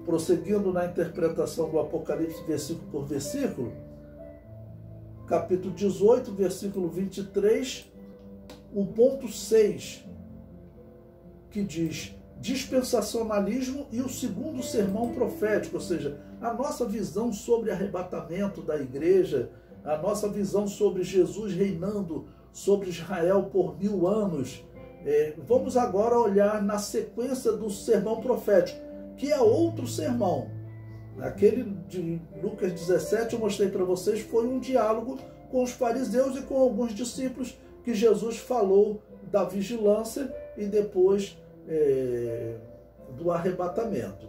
prosseguindo na interpretação do Apocalipse versículo por versículo, capítulo 18, versículo 23, o ponto 6, que diz dispensacionalismo e o segundo sermão profético, ou seja, a nossa visão sobre arrebatamento da igreja, a nossa visão sobre Jesus reinando sobre Israel por 1000 anos. Vamos agora olhar na sequência do sermão profético, que é outro sermão. Aquele de Lucas 17, eu mostrei para vocês, foi um diálogo com os fariseus e com alguns discípulos que Jesus falou da vigilância e depois do arrebatamento.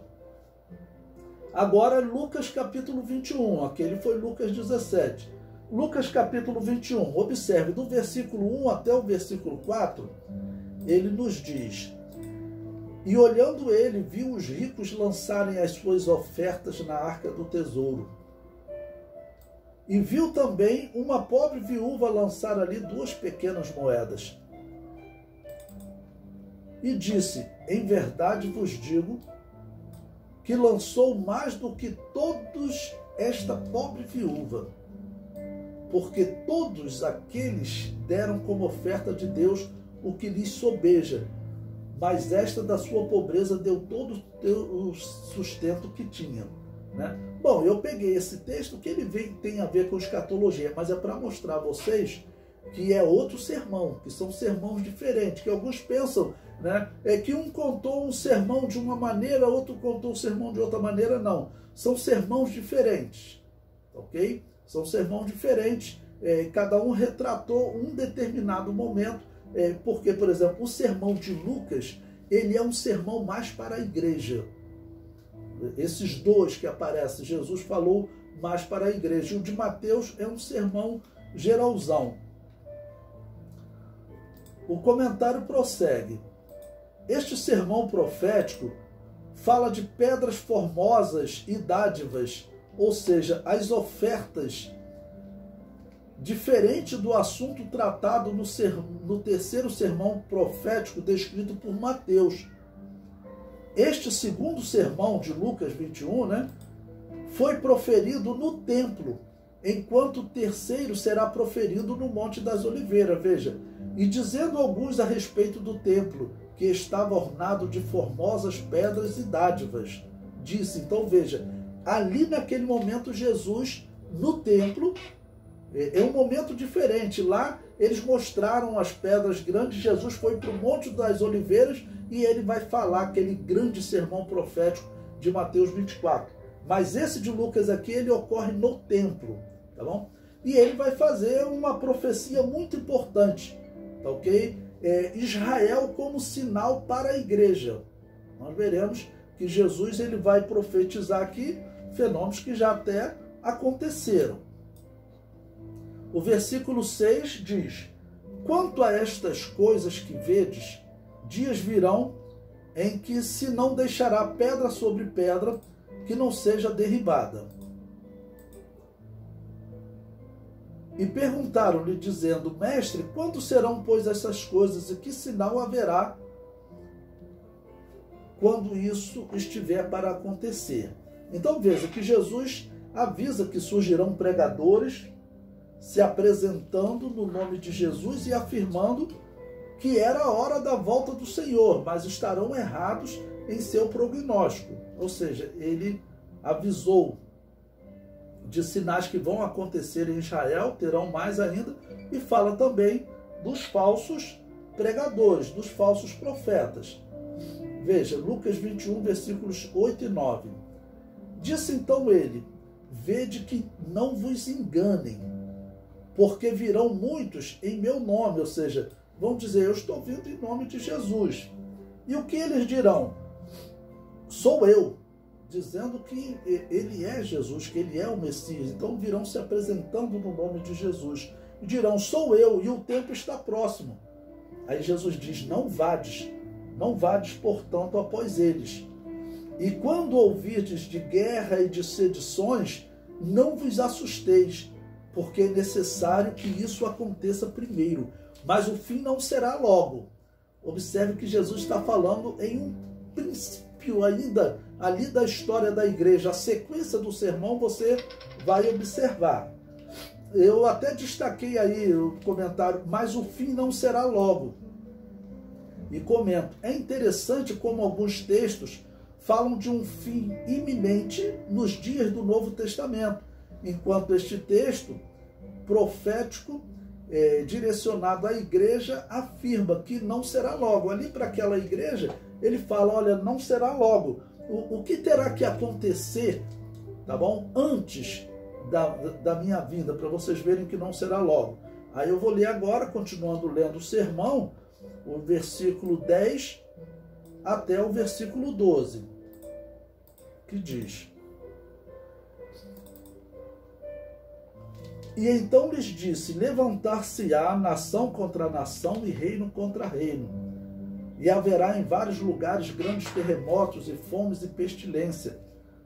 Agora, Lucas capítulo 21, aquele foi Lucas 17. Lucas capítulo 21, observe, do versículo 1 até o versículo 4, ele nos diz: e olhando ele, viu os ricos lançarem as suas ofertas na arca do tesouro. E viu também uma pobre viúva lançar ali 2 pequenas moedas. E disse: em verdade vos digo que lançou mais do que todos esta pobre viúva, porque todos aqueles deram como oferta de Deus o que lhes sobeja, mas esta da sua pobreza deu todo o sustento que tinha. Né? Bom, eu peguei esse texto que ele tem a ver com escatologia, mas é para mostrar a vocês que é outro sermão, que são sermãos diferentes, que alguns pensam, né, que um contou um sermão de uma maneira, outro contou um sermão de outra maneira. Não, são sermãos diferentes, ok? São sermões diferentes, cada um retratou um determinado momento, porque, por exemplo, o sermão de Lucas, ele é um sermão mais para a igreja. Esses 2 que aparecem, Jesus falou mais para a igreja. E o de Mateus é um sermão geralzão. O comentário prossegue. Este sermão profético fala de pedras formosas e dádivas, ou seja, as ofertas, diferente do assunto tratado no terceiro sermão profético descrito por Mateus. Este segundo sermão de Lucas 21, né, foi proferido no templo, enquanto o terceiro será proferido no Monte das Oliveiras. Veja, e dizendo alguns a respeito do templo, que estava ornado de formosas pedras e dádivas, disse. Então veja, ali naquele momento Jesus, no templo, é um momento diferente. Lá eles mostraram as pedras grandes, Jesus foi para o Monte das Oliveiras e ele vai falar aquele grande sermão profético de Mateus 24. Mas esse de Lucas aqui, ele ocorre no templo, tá bom? E ele vai fazer uma profecia muito importante, tá ok? Israel como sinal para a igreja. Nós veremos que Jesus ele vai profetizar aqui fenômenos que já até aconteceram. O versículo 6 diz: quanto a estas coisas que vedes, dias virão em que se não deixará pedra sobre pedra que não seja derribada. E perguntaram-lhe, dizendo: mestre, quando serão, pois, essas coisas, e que sinal haverá quando isso estiver para acontecer? Então veja que Jesus avisa que surgirão pregadores se apresentando no nome de Jesus e afirmando que era a hora da volta do Senhor, mas estarão errados em seu prognóstico. Ou seja, ele avisou de sinais que vão acontecer em Israel, terão mais ainda, e fala também dos falsos pregadores, dos falsos profetas. Veja, Lucas 21, versículos 8 e 9. Disse então ele: vede que não vos enganem, porque virão muitos em meu nome, ou seja, vão dizer: eu estou vindo em nome de Jesus. E o que eles dirão? Sou eu, dizendo que ele é Jesus, que ele é o Messias. Então virão se apresentando no nome de Jesus e dirão: sou eu, e o tempo está próximo. Aí Jesus diz: não vades, portanto, após eles. E quando ouvirdes de guerra e de sedições, não vos assusteis, porque é necessário que isso aconteça primeiro, mas o fim não será logo. Observe que Jesus está falando em um princípio. princípio ainda ali da história da igreja, a sequência do sermão, você vai observar. Eu até destaquei aí o comentário, mas o fim não será logo. E comento, é interessante como alguns textos falam de um fim iminente nos dias do Novo Testamento, enquanto este texto profético direcionado à igreja afirma que não será logo. Ali para aquela igreja, ele fala, olha, não será logo. O que terá que acontecer, tá bom? Antes da minha vinda, para vocês verem que não será logo. Aí eu vou ler agora, continuando lendo o sermão, o versículo 10 até o versículo 12, que diz: E então lhes disse, levantar-se-á nação contra nação e reino contra reino, e haverá em vários lugares grandes terremotos e fomes e pestilência.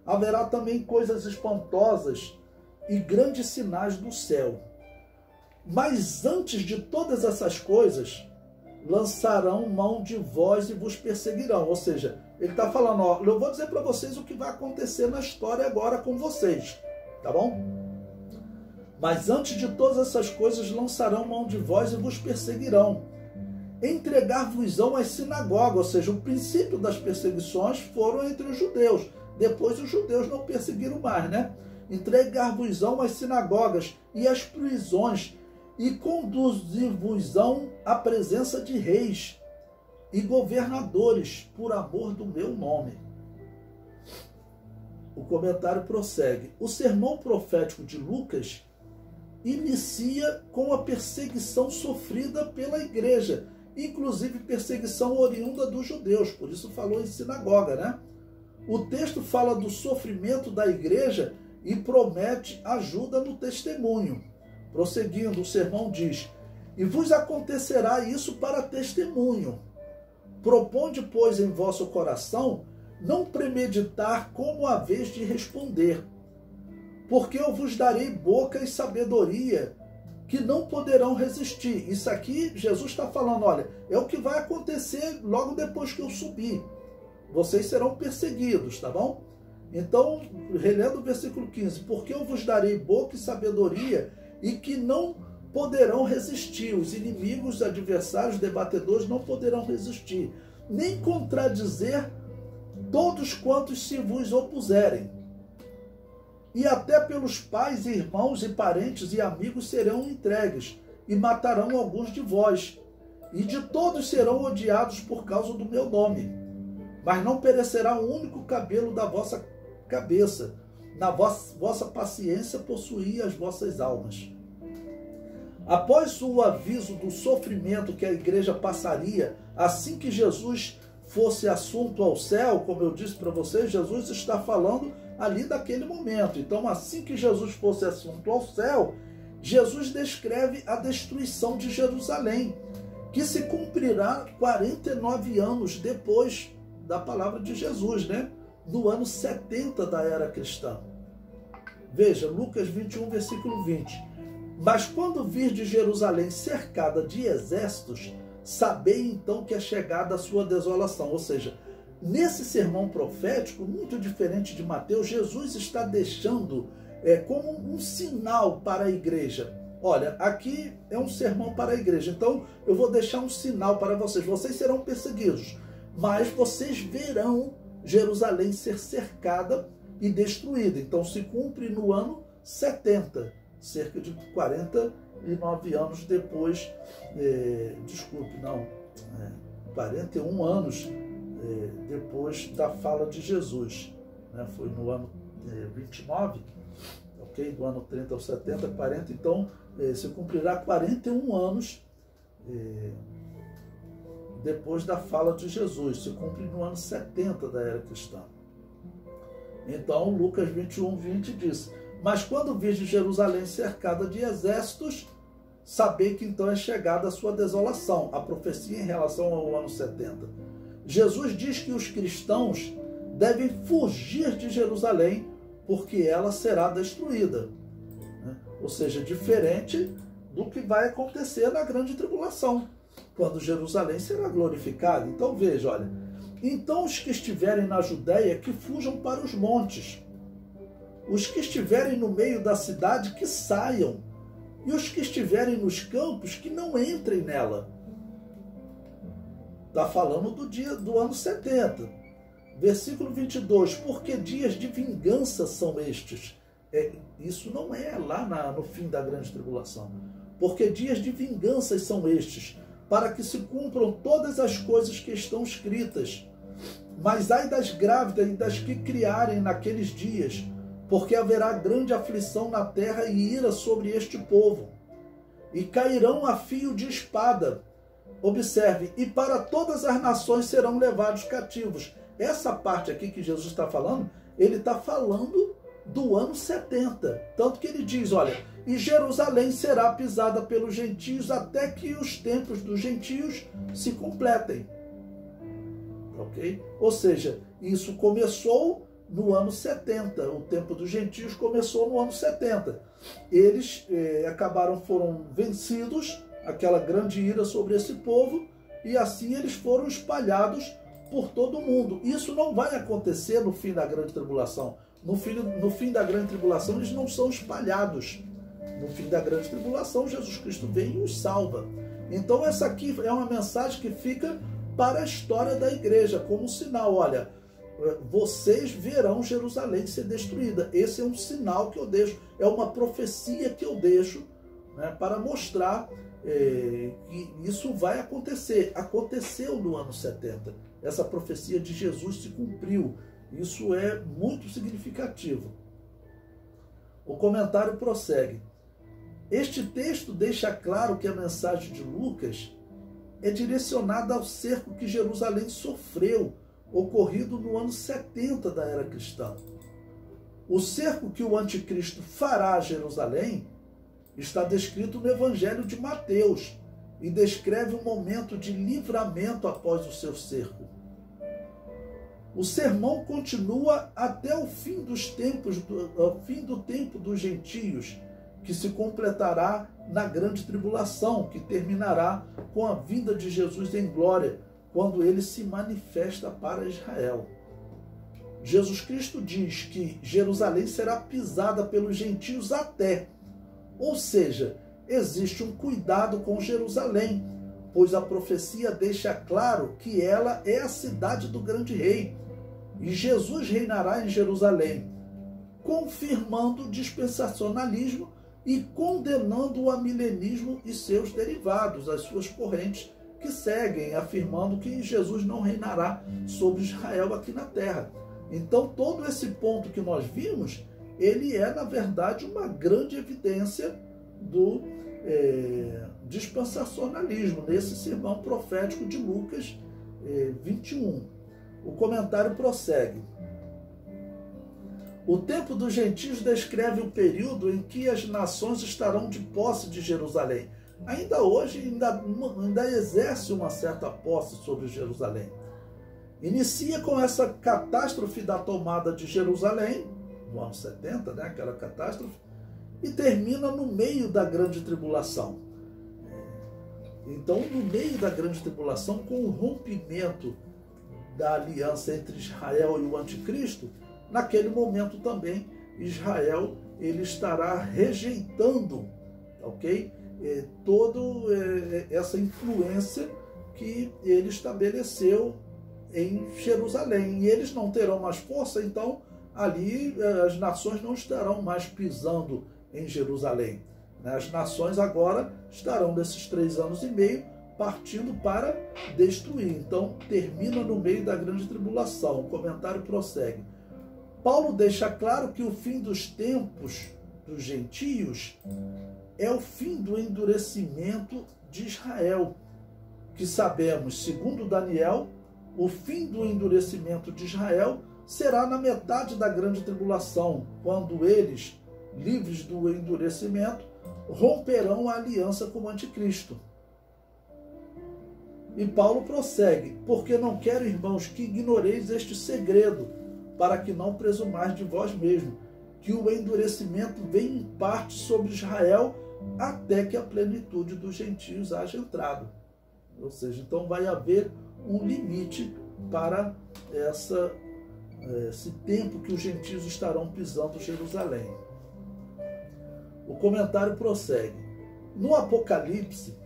Haverá também coisas espantosas e grandes sinais do céu. Mas antes de todas essas coisas, lançarão mão de vós e vos perseguirão. Ou seja, ele está falando, ó, eu vou dizer para vocês o que vai acontecer na história agora com vocês, tá bom? Mas antes de todas essas coisas, lançarão mão de vós e vos perseguirão. Entregar-vos-ão às sinagogas, ou seja, o princípio das perseguições foram entre os judeus. Depois os judeus não perseguiram mais, né? Entregar-vos-ão às sinagogas e às prisões, e conduzir-vos-ão à presença de reis e governadores, por amor do meu nome. O comentário prossegue. O sermão profético de Lucas inicia com a perseguição sofrida pela igreja, inclusive perseguição oriunda dos judeus, por isso falou em sinagoga, né? O texto fala do sofrimento da igreja e promete ajuda no testemunho. Prosseguindo, o sermão diz, e vos acontecerá isso para testemunho. Proponde, pois, em vosso coração, não premeditar como a vez de responder, porque eu vos darei boca e sabedoria que não poderão resistir. Isso aqui, Jesus está falando, olha, é o que vai acontecer logo depois que eu subir. Vocês serão perseguidos, tá bom? Então, relendo o versículo 15, porque eu vos darei boca e sabedoria e que não poderão resistir. Os inimigos, adversários, debatedores não poderão resistir, nem contradizer todos quantos se vos opuserem. E até pelos pais, irmãos e parentes e amigos serão entregues, e matarão alguns de vós, e de todos serão odiados por causa do meu nome. Mas não perecerá um único cabelo da vossa cabeça. Na vossa paciência possuí as vossas almas. Após o aviso do sofrimento que a igreja passaria, assim que Jesus fosse assunto ao céu, como eu disse para vocês, Jesus está falando ali daquele momento. Então, assim que Jesus fosse assunto ao céu, Jesus descreve a destruição de Jerusalém, que se cumprirá 49 anos depois da palavra de Jesus, né? No ano 70 da era cristã. Veja, Lucas 21, versículo 20. Mas quando virdes Jerusalém cercada de exércitos, sabei então que é chegada a sua desolação. Ou seja, nesse sermão profético, muito diferente de Mateus, Jesus está deixando como um sinal para a igreja. Olha, aqui é um sermão para a igreja, então eu vou deixar um sinal para vocês. Vocês serão perseguidos, mas vocês verão Jerusalém ser cercada e destruída. Então se cumpre no ano 70, cerca de 49 anos depois, 41 anos depois da fala de Jesus, né? Foi no ano 29, ok? Do ano 30 ao 70, 40, então se cumprirá 41 anos depois da fala de Jesus, se cumpre no ano 70 da era cristã. Então Lucas 21, 20 diz, mas quando virdes Jerusalém cercada de exércitos, sabei que então é chegada a sua desolação, a profecia em relação ao ano 70. Jesus diz que os cristãos devem fugir de Jerusalém, porque ela será destruída, né? Ou seja, diferente do que vai acontecer na grande tribulação, quando Jerusalém será glorificada. Então veja, olha, Então os que estiverem na Judéia, que fujam para os montes. Os que estiverem no meio da cidade, que saiam. E os que estiverem nos campos, que não entrem nela. Está falando do ano 70. Versículo 22. Porque dias de vingança são estes. Isso não é lá no fim da grande tribulação. Porque dias de vingança são estes, para que se cumpram todas as coisas que estão escritas. Mas ai das grávidas e das que criarem naqueles dias, porque haverá grande aflição na terra e ira sobre este povo. E cairão a fio de espada. Observe, e para todas as nações serão levados cativos. Essa parte aqui que Jesus está falando, ele está falando do ano 70. Tanto que ele diz, olha, e Jerusalém será pisada pelos gentios até que os tempos dos gentios se completem. Ok? Ou seja, isso começou no ano 70. O tempo dos gentios começou no ano 70. Eles foram vencidos, aquela grande ira sobre esse povo, e assim eles foram espalhados por todo o mundo. Isso não vai acontecer no fim da grande tribulação. No fim da grande tribulação, eles não são espalhados. No fim da grande tribulação, Jesus Cristo vem e os salva. Então essa aqui é uma mensagem que fica para a história da igreja, como sinal. Olha, vocês verão Jerusalém ser destruída. Esse é um sinal que eu deixo, é uma profecia que eu deixo, né, para mostrar que isso vai acontecer. Aconteceu no ano 70. Essa profecia de Jesus se cumpriu. Isso é muito significativo. O comentário prossegue. Este texto deixa claro que a mensagem de Lucas é direcionada ao cerco que Jerusalém sofreu, ocorrido no ano 70 da era cristã. O cerco que o anticristo fará a Jerusalém está descrito no Evangelho de Mateus e descreve um momento de livramento após o seu cerco. O sermão continua até o fim dos tempos, ao fim do tempo dos gentios, que se completará na grande tribulação, que terminará com a vinda de Jesus em glória, quando ele se manifesta para Israel. Jesus Cristo diz que Jerusalém será pisada pelos gentios até, ou seja, existe um cuidado com Jerusalém, pois a profecia deixa claro que ela é a cidade do grande rei, e Jesus reinará em Jerusalém, confirmando o dispensacionalismo e condenando o amilenismo e seus derivados, as suas correntes que seguem, afirmando que Jesus não reinará sobre Israel aqui na terra. Então, todo esse ponto que nós vimos, ele é, na verdade, uma grande evidência do dispensacionalismo, nesse sermão profético de Lucas 21. O comentário prossegue. O tempo dos gentios descreve o período em que as nações estarão de posse de Jerusalém. Ainda hoje, ainda exerce uma certa posse sobre Jerusalém. Inicia com essa catástrofe da tomada de Jerusalém, no ano 70, né, aquela catástrofe, e termina no meio da grande tribulação. Então, no meio da grande tribulação, com o rompimento da aliança entre Israel e o anticristo, naquele momento também Israel ele estará rejeitando, ok? Toda essa influência que ele estabeleceu em Jerusalém. E eles não terão mais força, então ali as nações não estarão mais pisando em Jerusalém. As nações agora estarão, nesses 3 anos e meio, partindo para destruir. Então, termina no meio da grande tribulação. O comentário prossegue. Paulo deixa claro que o fim dos tempos dos gentios é o fim do endurecimento de Israel, que sabemos, segundo Daniel, o fim do endurecimento de Israel será na metade da grande tribulação, quando eles, livres do endurecimento, romperão a aliança com o anticristo. E Paulo prossegue, porque não quero, irmãos, que ignoreis este segredo, para que não presumais de vós mesmos, que o endurecimento vem em parte sobre Israel, até que a plenitude dos gentios haja entrado. Ou seja, então vai haver um limite para esse tempo que os gentios estarão pisando Jerusalém. O comentário prossegue. No Apocalipse,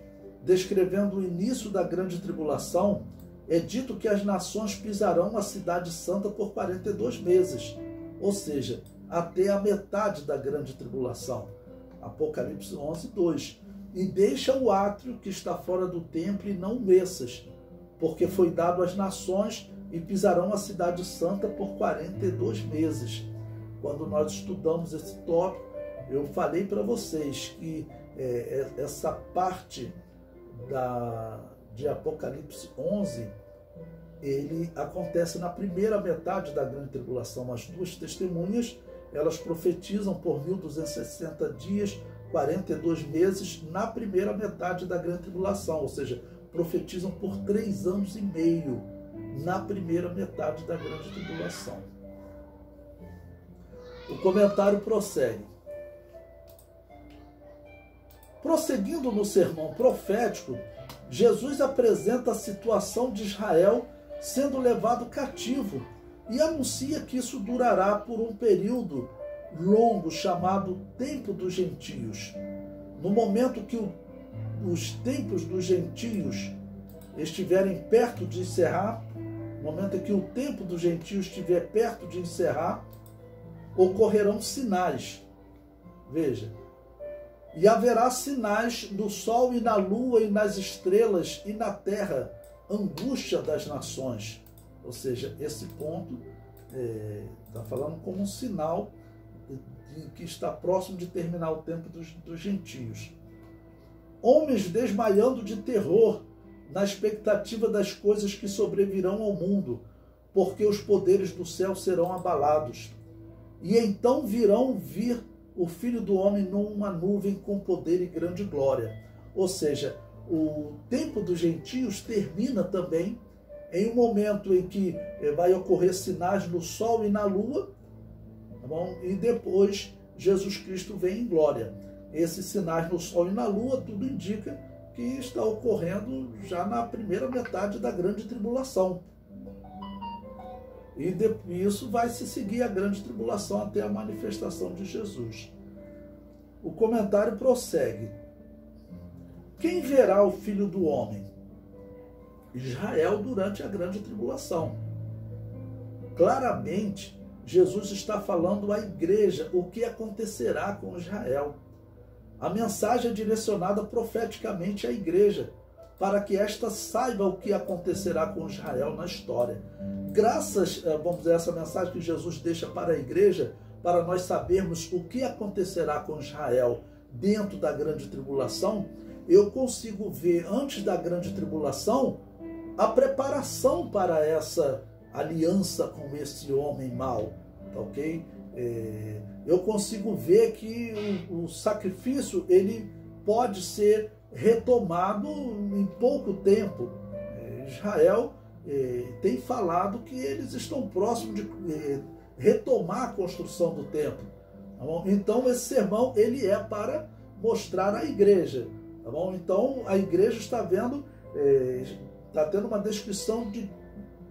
descrevendo o início da grande tribulação, é dito que as nações pisarão a cidade santa por 42 meses, ou seja, até a metade da grande tribulação. Apocalipse 11, 2. E deixa o átrio que está fora do templo e não meças, porque foi dado às nações e pisarão a cidade santa por 42 meses. Quando nós estudamos esse tópico, eu falei para vocês que essa parte de Apocalipse 11, ele acontece na primeira metade da grande tribulação. As duas testemunhas, elas profetizam por 1260 dias, 42 meses, na primeira metade da grande tribulação, ou seja, profetizam por 3 anos e meio na primeira metade da grande tribulação. O comentário prossegue. Prosseguindo no sermão profético, Jesus apresenta a situação de Israel sendo levado cativo e anuncia que isso durará por um período longo chamado Tempo dos Gentios. No momento que os tempos dos gentios estiverem perto de encerrar, no momento em que o tempo dos gentios estiver perto de encerrar, ocorrerão sinais. Veja, e haverá sinais no sol e na lua e nas estrelas e na terra, angústia das nações. Ou seja, esse ponto está falando como um sinal de que está próximo de terminar o tempo dos gentios. Homens desmaiando de terror na expectativa das coisas que sobrevirão ao mundo, porque os poderes do céu serão abalados. E então vir o Filho do Homem numa nuvem com poder e grande glória. Ou seja, o tempo dos gentios termina também em um momento em que vai ocorrer sinais no sol e na lua, tá bom? E depois Jesus Cristo vem em glória. Esses sinais no sol e na lua, tudo indica que está ocorrendo já na primeira metade da grande tribulação. E isso vai se seguir a grande tribulação até a manifestação de Jesus. O comentário prossegue. Quem verá o Filho do Homem? Israel durante a grande tribulação. Claramente, Jesus está falando à igreja o que acontecerá com Israel. A mensagem é direcionada profeticamente à igreja, para que esta saiba o que acontecerá com Israel na história. Graças, vamos dizer, essa mensagem que Jesus deixa para a igreja, para nós sabermos o que acontecerá com Israel dentro da grande tribulação, eu consigo ver antes da grande tribulação a preparação para essa aliança com esse homem mau, tá ok? Eu consigo ver que o sacrifício ele pode ser retomado em pouco tempo. Israel tem falado que eles estão próximos de retomar a construção do templo. Tá bom? Então esse sermão ele é para mostrar à igreja. Tá bom? Então a igreja está vendo, está tendo uma descrição de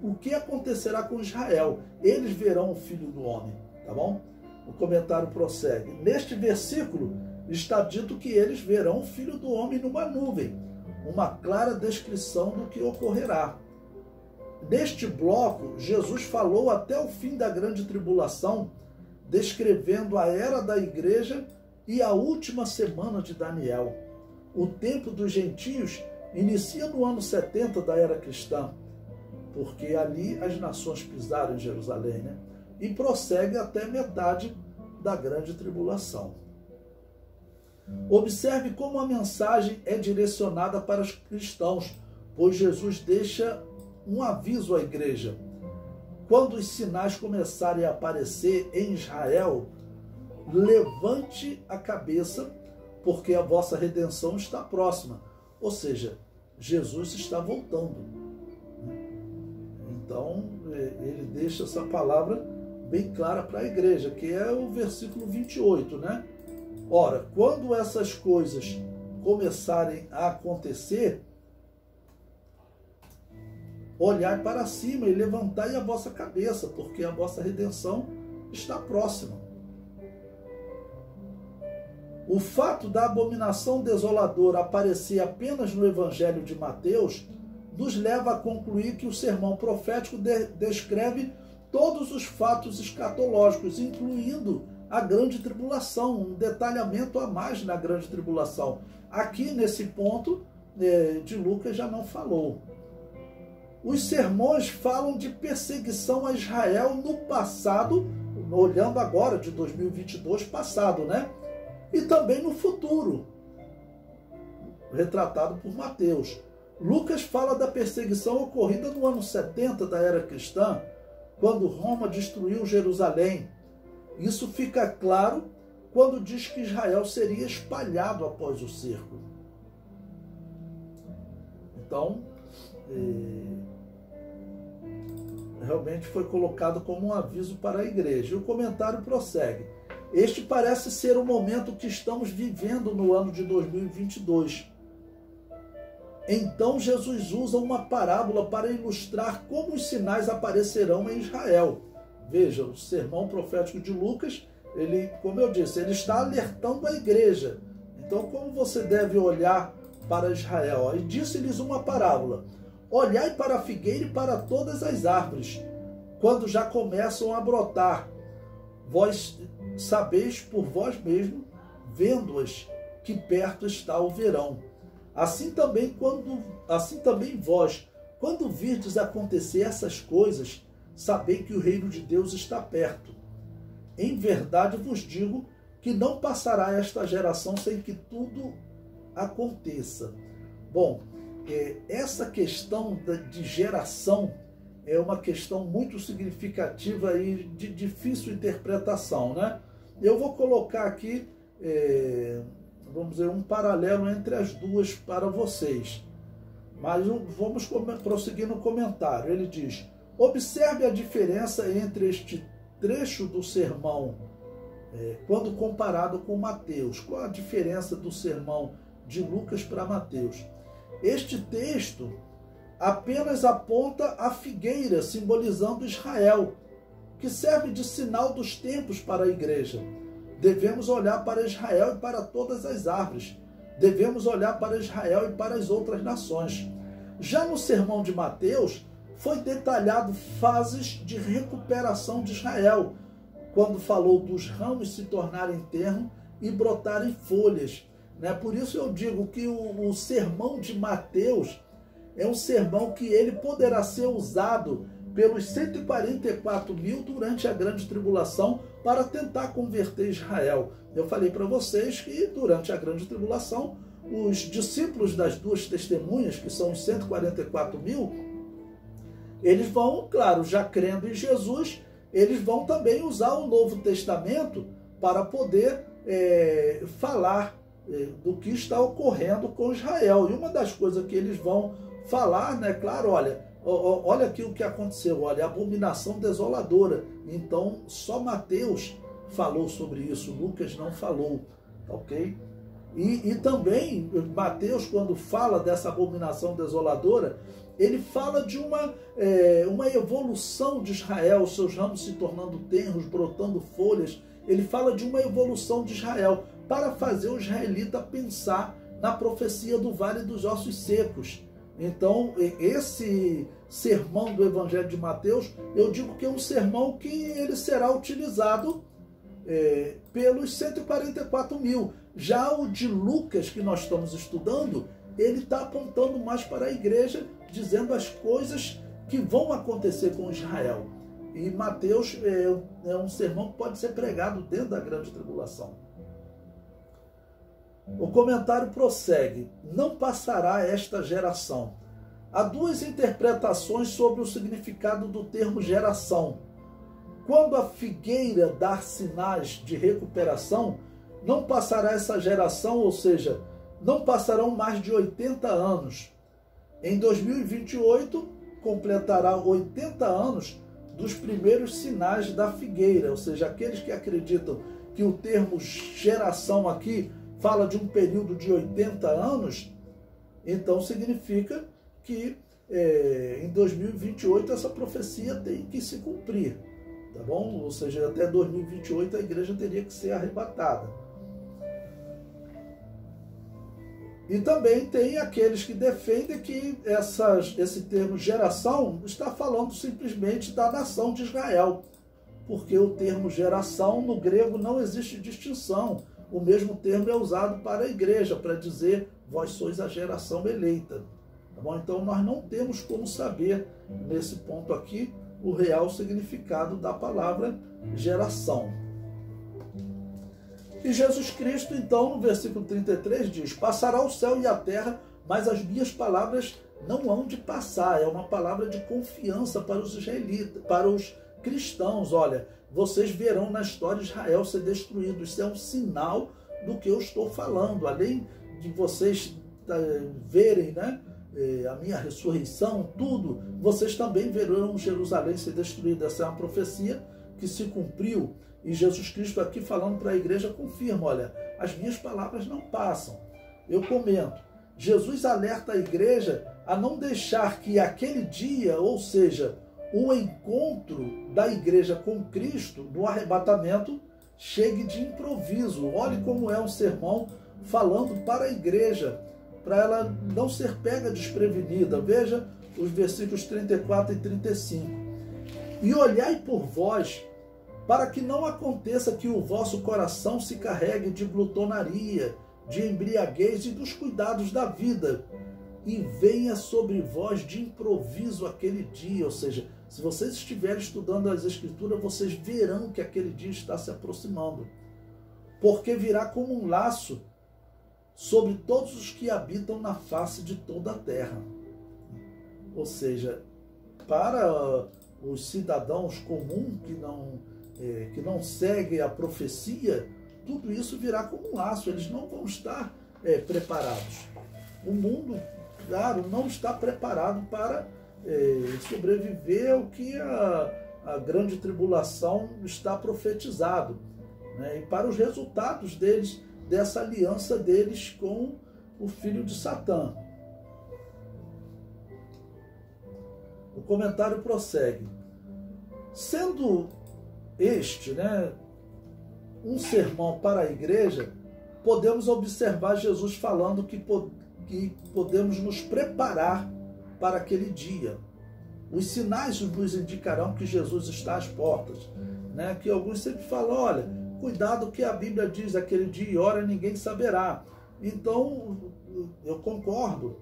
o que acontecerá com Israel. Eles verão o Filho do Homem. Tá bom? O comentário prossegue. Neste versículo está dito que eles verão o Filho do Homem numa nuvem. Uma clara descrição do que ocorrerá. Neste bloco, Jesus falou até o fim da grande tribulação, descrevendo a era da igreja e a última semana de Daniel. O tempo dos gentios inicia no ano 70 da era cristã, porque ali as nações pisaram em Jerusalém, né? E prossegue até metade da grande tribulação. Observe como a mensagem é direcionada para os cristãos, pois Jesus deixa um aviso à igreja. Quando os sinais começarem a aparecer em Israel, levante a cabeça, porque a vossa redenção está próxima. Ou seja, Jesus está voltando. Então, ele deixa essa palavra bem clara para a igreja, que é o versículo 28, né? Ora, quando essas coisas começarem a acontecer, olhai para cima e levantai a vossa cabeça, porque a vossa redenção está próxima. O fato da abominação desoladora aparecer apenas no Evangelho de Mateus nos leva a concluir que o sermão profético descreve todos os fatos escatológicos, incluindo a grande tribulação, um detalhamento a mais na grande tribulação. Aqui, nesse ponto, de Lucas já não falou. Os sermões falam de perseguição a Israel no passado, olhando agora de 2022 passado, né? E também no futuro, retratado por Mateus. Lucas fala da perseguição ocorrida no ano 70 da era cristã, quando Roma destruiu Jerusalém. Isso fica claro quando diz que Israel seria espalhado após o cerco. Então, realmente foi colocado como um aviso para a igreja. E o comentário prossegue. Este parece ser o momento que estamos vivendo no ano de 2022. Então Jesus usa uma parábola para ilustrar como os sinais aparecerão em Israel. Veja, o sermão profético de Lucas, ele, como eu disse, ele está alertando a igreja. Então, como você deve olhar para Israel? E disse-lhes uma parábola. Olhai para a figueira e para todas as árvores, quando já começam a brotar. Vós sabeis por vós mesmos, vendo-as, que perto está o verão. Assim também vós, quando virdes acontecer essas coisas, sabei que o reino de Deus está perto. Em verdade vos digo que não passará esta geração sem que tudo aconteça. Bom, essa questão de geração é uma questão muito significativa e de difícil interpretação, né? Eu vou colocar aqui, vamos dizer, um paralelo entre as duas para vocês. Mas vamos prosseguir no comentário. Ele diz: observe a diferença entre este trecho do sermão, quando comparado com Mateus. Qual a diferença do sermão de Lucas para Mateus? Este texto apenas aponta a figueira, simbolizando Israel, que serve de sinal dos tempos para a igreja. Devemos olhar para Israel e para todas as árvores. Devemos olhar para Israel e para as outras nações. Já no sermão de Mateus, foi detalhado fases de recuperação de Israel, quando falou dos ramos se tornarem terno e brotarem folhas. Por isso eu digo que o sermão de Mateus é um sermão que ele poderá ser usado pelos 144 mil durante a grande tribulação para tentar converter Israel. Eu falei para vocês que durante a grande tribulação, os discípulos das duas testemunhas, que são os 144 mil, eles vão, claro, já crendo em Jesus, eles vão também usar o Novo Testamento para poder falar do que está ocorrendo com Israel. E uma das coisas que eles vão falar, claro, olha aqui o que aconteceu, olha, abominação desoladora. Então, só Mateus falou sobre isso, Lucas não falou, ok? E também, Mateus, quando fala dessa abominação desoladora, ele fala de uma evolução de Israel, seus ramos se tornando tenros, brotando folhas. Ele fala de uma evolução de Israel, para fazer o israelita pensar na profecia do Vale dos Ossos Secos. Então, esse sermão do Evangelho de Mateus, eu digo que é um sermão que ele será utilizado pelos 144 mil. Já o de Lucas, que nós estamos estudando, ele está apontando mais para a igreja, dizendo as coisas que vão acontecer com Israel. E Mateus é um sermão que pode ser pregado dentro da grande tribulação. O comentário prossegue: não passará esta geração. Há duas interpretações sobre o significado do termo geração. Quando a figueira dar sinais de recuperação, não passará essa geração, ou seja, não passarão mais de 80 anos. Em 2028, completará 80 anos dos primeiros sinais da figueira, ou seja, aqueles que acreditam que o termo geração aqui fala de um período de 80 anos, então significa que em 2028 essa profecia tem que se cumprir, tá bom? Ou seja, até 2028 a igreja teria que ser arrebatada. E também tem aqueles que defendem que esse termo geração está falando simplesmente da nação de Israel, porque o termo geração no grego não existe distinção. O mesmo termo é usado para a igreja, para dizer vós sois a geração eleita. Tá bom? Então nós não temos como saber, nesse ponto aqui, o real significado da palavra geração. E Jesus Cristo, então, no versículo 33 diz: passará o céu e a terra, mas as minhas palavras não hão de passar. É uma palavra de confiança para os israelitas, para os cristãos. Olha, vocês verão na história Israel ser destruído. Isso é um sinal do que eu estou falando. Além de vocês verem, né, a minha ressurreição, tudo, vocês também verão Jerusalém ser destruída. Essa é uma profecia que se cumpriu. E Jesus Cristo aqui falando para a igreja confirma, olha, as minhas palavras não passam. Eu comento, Jesus alerta a igreja a não deixar que aquele dia, ou seja, o encontro da igreja com Cristo no arrebatamento, chegue de improviso. Olhe como é um sermão falando para a igreja, para ela não ser pega desprevenida. Veja os versículos 34 e 35. E olhai por vós, para que não aconteça que o vosso coração se carregue de glutonaria, de embriaguez e dos cuidados da vida, e venha sobre vós de improviso aquele dia. Ou seja, se vocês estiverem estudando as Escrituras, vocês verão que aquele dia está se aproximando, porque virá como um laço sobre todos os que habitam na face de toda a terra. Ou seja, para os cidadãos comuns que não seguem a profecia, tudo isso virá como um laço. Eles não vão estar preparados. O mundo, claro, não está preparado para sobreviver ao que a grande tribulação está profetizado, né? E para os resultados deles, dessa aliança deles com o filho de Satã. O comentário prossegue. Sendo este, né, um sermão para a igreja, podemos observar Jesus falando que podemos nos preparar para aquele dia. Os sinais nos indicarão que Jesus está às portas, né? Que alguns sempre falam, olha, cuidado que a Bíblia diz, aquele dia e hora ninguém saberá. Então, eu concordo,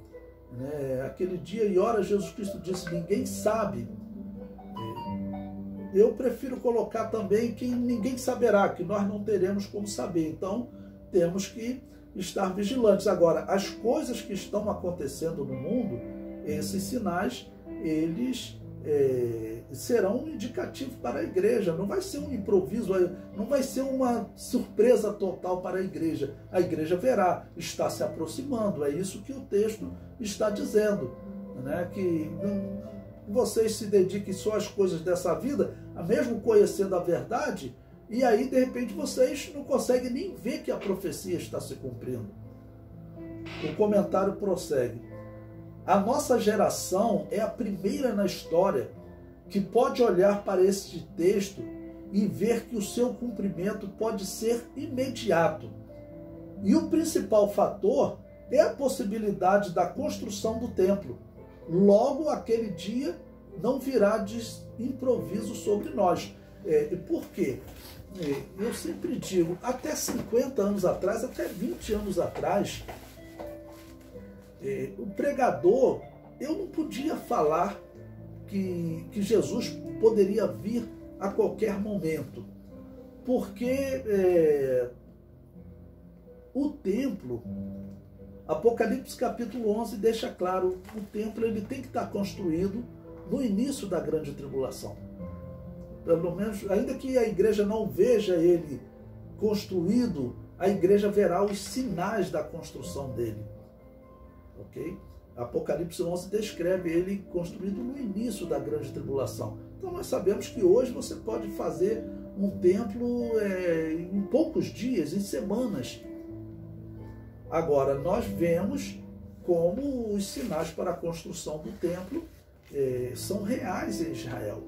né? Aquele dia e hora Jesus Cristo disse, ninguém sabe. Eu prefiro colocar também que ninguém saberá, que nós não teremos como saber. Então, temos que estar vigilantes. Agora, as coisas que estão acontecendo no mundo, esses sinais, eles serão um indicativo para a igreja. Não vai ser um improviso, não vai ser uma surpresa total para a igreja. A igreja verá, está se aproximando. É isso que o texto está dizendo, né? Que vocês se dediquem só às coisas dessa vida, mesmo conhecendo a verdade, e aí, de repente, vocês não conseguem nem ver que a profecia está se cumprindo. O comentário prossegue. A nossa geração é a primeira na história que pode olhar para este texto e ver que o seu cumprimento pode ser imediato. E o principal fator é a possibilidade da construção do templo. Logo, aquele dia não virá de improviso sobre nós. Por quê? Eu sempre digo, até 50 anos atrás, até 20 anos atrás, o pregador, eu não podia falar que Jesus poderia vir a qualquer momento, porque o templo, Apocalipse capítulo 11 deixa claro, o templo ele tem que estar construído no início da grande tribulação. Pelo menos, ainda que a igreja não veja ele construído, a igreja verá os sinais da construção dele. Ok? Apocalipse 11 descreve ele construído no início da grande tribulação. Então nós sabemos que hoje você pode fazer um templo em poucos dias, em semanas. Agora, nós vemos como os sinais para a construção do templo são reais em Israel.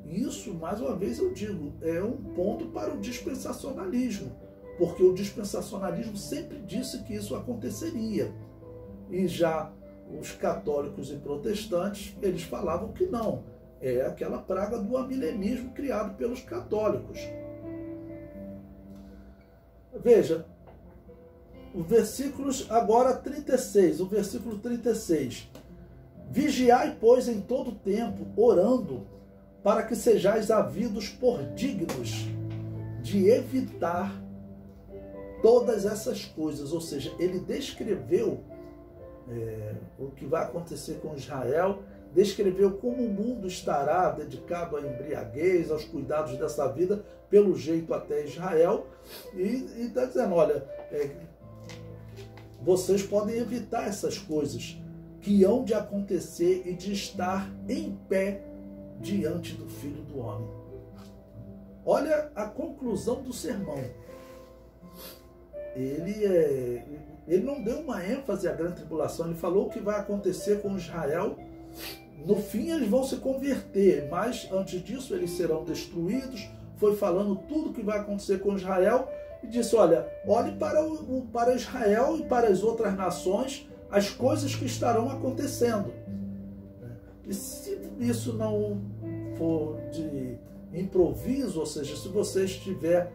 Isso, mais uma vez eu digo, é um ponto para o dispensacionalismo, porque o dispensacionalismo sempre disse que isso aconteceria. E já os católicos e protestantes, eles falavam que não. É aquela praga do amilenismo criado pelos católicos. Veja, o versículo agora 36, o versículo 36. Vigiai, pois, em todo tempo, orando, para que sejais havidos por dignos de evitar todas essas coisas. Ou seja, ele descreveu o que vai acontecer com Israel, descreveu como o mundo estará dedicado à embriaguez, aos cuidados dessa vida, pelo jeito até Israel, e está dizendo, olha, vocês podem evitar essas coisas que hão de acontecer e de estar em pé diante do Filho do Homem. Olha a conclusão do sermão. Ele não deu uma ênfase à grande tribulação, ele falou o que vai acontecer com Israel. No fim eles vão se converter, mas antes disso eles serão destruídos. Foi falando tudo o que vai acontecer com Israel e disse, olha, olhe para Israel e para as outras nações as coisas que estarão acontecendo. E se isso não for de improviso, ou seja, se você estiver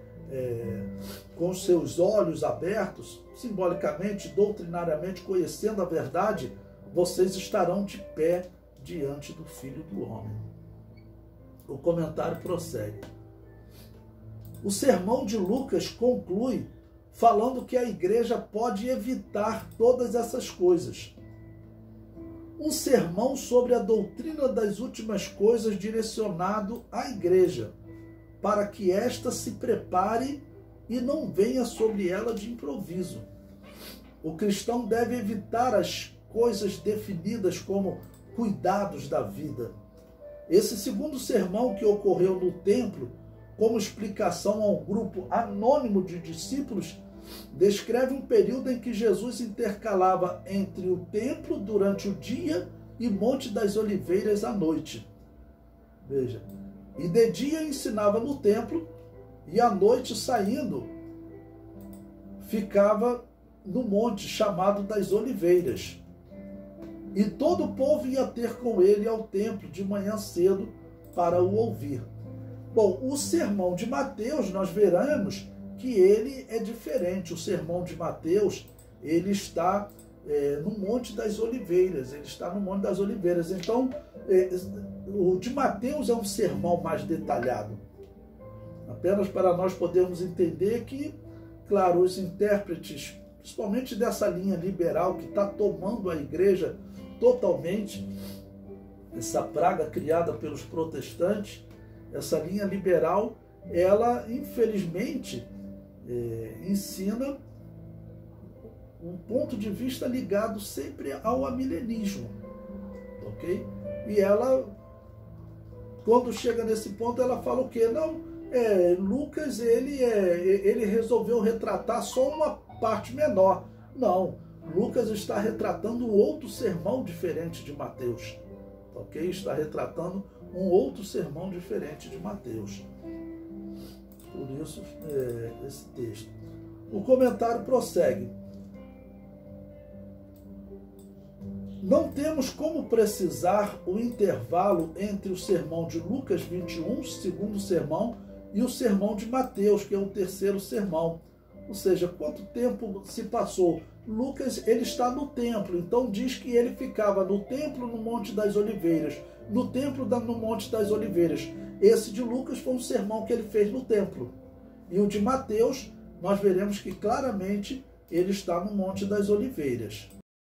com os seus olhos abertos, simbolicamente, doutrinariamente, conhecendo a verdade, vocês estarão de pé diante do Filho do Homem. O comentário prossegue. O sermão de Lucas conclui falando que a igreja pode evitar todas essas coisas. Um sermão sobre a doutrina das últimas coisas direcionado à igreja, para que esta se prepare e não venha sobre ela de improviso. O cristão deve evitar as coisas definidas como cuidados da vida. Esse segundo sermão que ocorreu no templo, como explicação a um grupo anônimo de discípulos, descreve um período em que Jesus intercalava entre o templo durante o dia e Monte das Oliveiras à noite. Veja, e de dia ensinava no templo, e à noite, saindo, ficava no monte chamado das Oliveiras. E todo o povo ia ter com ele ao templo de manhã cedo para o ouvir. Bom, o sermão de Mateus, nós veremos que ele é diferente. O sermão de Mateus, ele está no Monte das Oliveiras. Ele está no Monte das Oliveiras. Então, o de Mateus é um sermão mais detalhado. Apenas para nós podermos entender que, claro, os intérpretes, principalmente dessa linha liberal que está tomando a igreja totalmente, essa praga criada pelos protestantes, essa linha liberal, ela, infelizmente, ensina um ponto de vista ligado sempre ao amilenismo, ok? E ela, quando chega nesse ponto, ela fala o quê? Não, Lucas, ele resolveu retratar só uma parte menor. Não, Lucas está retratando um outro sermão diferente de Mateus, ok? Está retratando um outro sermão diferente de Mateus. Por isso, esse texto. O comentário prossegue. Não temos como precisar o intervalo entre o sermão de Lucas 21, segundo sermão, e o sermão de Mateus, que é o terceiro sermão. Ou seja, quanto tempo se passou? Lucas, ele está no templo, então diz que ele ficava no templo no Monte das Oliveiras, no templo no Monte das Oliveiras. Esse de Lucas foi um sermão que ele fez no templo. E o de Mateus, nós veremos que claramente ele está no Monte das Oliveiras.